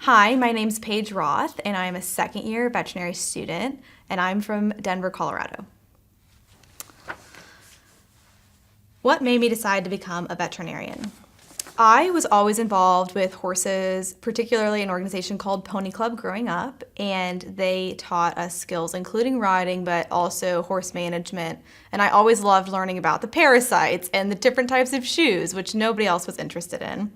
Hi, my name's Paige Roth, and I'm a second-year veterinary student, and I'm from Denver, Colorado. What made me decide to become a veterinarian? I was always involved with horses, particularly an organization called Pony Club growing up, and they taught us skills including riding, but also horse management. And I always loved learning about the parasites and the different types of shoes, which nobody else was interested in.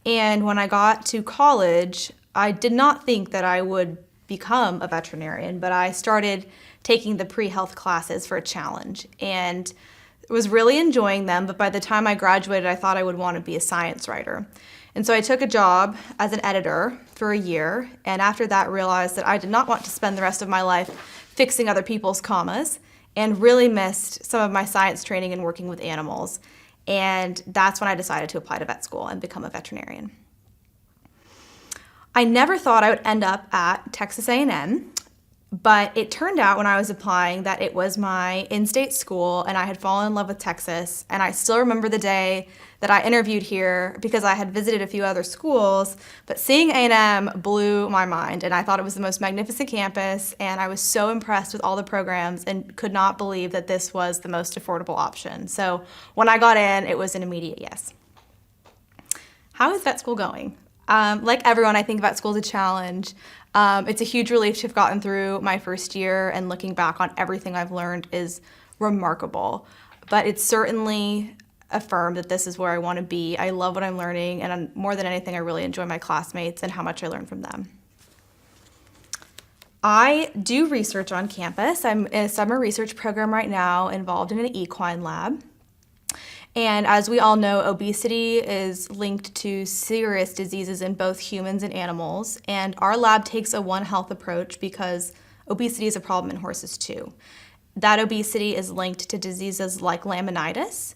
And when I got to college, I did not think that I would become a veterinarian, but I started taking the pre-health classes for a challenge and was really enjoying them. But by the time I graduated, I thought I would want to be a science writer. And so I took a job as an editor for a year, and after that realized that I did not want to spend the rest of my life fixing other people's commas, and really missed some of my science training and working with animals. And that's when I decided to apply to vet school and become a veterinarian. I never thought I would end up at Texas A&M, but it turned out when I was applying that it was my in-state school and I had fallen in love with Texas. And I still remember the day that I interviewed here because I had visited a few other schools, but seeing A&M blew my mind, and I thought it was the most magnificent campus, and I was so impressed with all the programs and could not believe that this was the most affordable option. So when I got in, it was an immediate yes. How is vet school going? Like everyone, I think vet school is a challenge. It's a huge relief to have gotten through my first year, and looking back on everything I've learned is remarkable. But it's certainly affirmed that this is where I want to be. I love what I'm learning, and more than anything, I really enjoy my classmates and how much I learn from them. I do research on campus. I'm in a summer research program right now involved in an equine lab. And as we all know, obesity is linked to serious diseases in both humans and animals. And our lab takes a One Health approach because obesity is a problem in horses too. That obesity is linked to diseases like laminitis,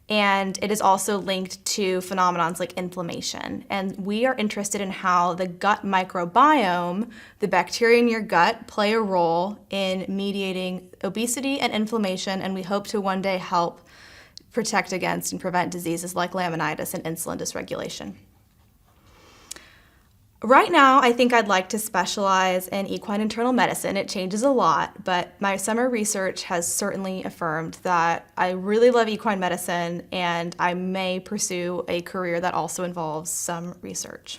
and it is also linked to phenomenons like inflammation. And we are interested in how the gut microbiome, the bacteria in your gut, play a role in mediating obesity and inflammation, and we hope to one day help protect against and prevent diseases like laminitis and insulin dysregulation. Right now, I think I'd like to specialize in equine internal medicine. It changes a lot, but my summer research has certainly affirmed that I really love equine medicine, and I may pursue a career that also involves some research.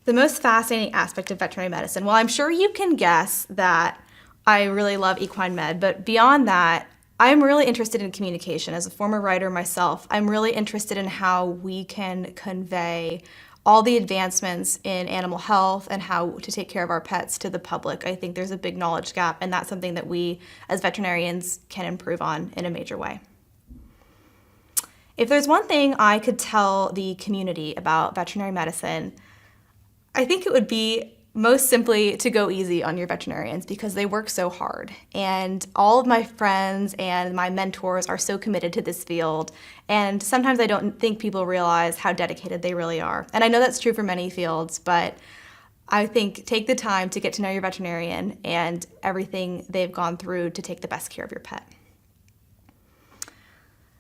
The most fascinating aspect of veterinary medicine, well, I'm sure you can guess that I really love equine med, but beyond that, I'm really interested in communication. As a former writer myself, I'm really interested in how we can convey all the advancements in animal health and how to take care of our pets to the public. I think there's a big knowledge gap, and that's something that we as veterinarians can improve on in a major way. If there's one thing I could tell the community about veterinary medicine, I think it would be most simply to go easy on your veterinarians because they work so hard. And all of my friends and my mentors are so committed to this field. And sometimes I don't think people realize how dedicated they really are. And I know that's true for many fields, but I think take the time to get to know your veterinarian and everything they've gone through to take the best care of your pet.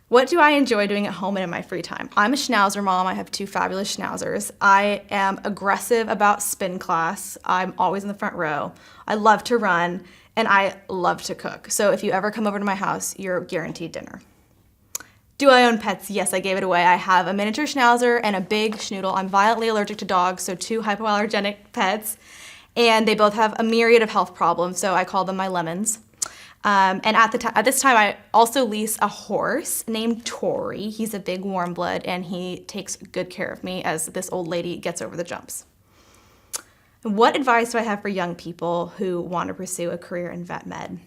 What do I enjoy doing at home and in my free time? I'm a schnauzer mom. I have two fabulous schnauzers. I am aggressive about spin class. I'm always in the front row. I love to run, and I love to cook. So if you ever come over to my house, you're guaranteed dinner. Do I own pets? Yes, I gave it away. I have a miniature schnauzer and a big schnoodle. I'm violently allergic to dogs, so two hypoallergenic pets, and they both have a myriad of health problems, so I call them my lemons. And at this time, I also lease a horse named Tori. He's a big warm blood, and he takes good care of me as this old lady gets over the jumps. What advice do I have for young people who want to pursue a career in vet med?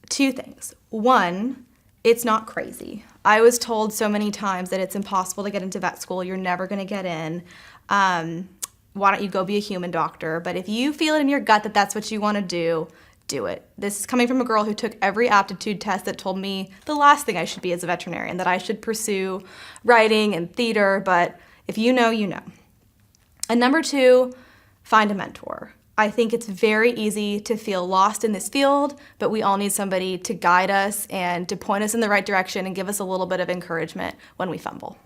Two things. One, it's not crazy. I was told so many times that it's impossible to get into vet school. You're never going to get in. Why don't you go be a human doctor? But if you feel it in your gut that that's what you want to do it. This is coming from a girl who took every aptitude test that told me the last thing I should be as a veterinarian, that I should pursue writing and theater, but if you know, you know. And number two, find a mentor. I think it's very easy to feel lost in this field, but we all need somebody to guide us and to point us in the right direction and give us a little bit of encouragement when we fumble.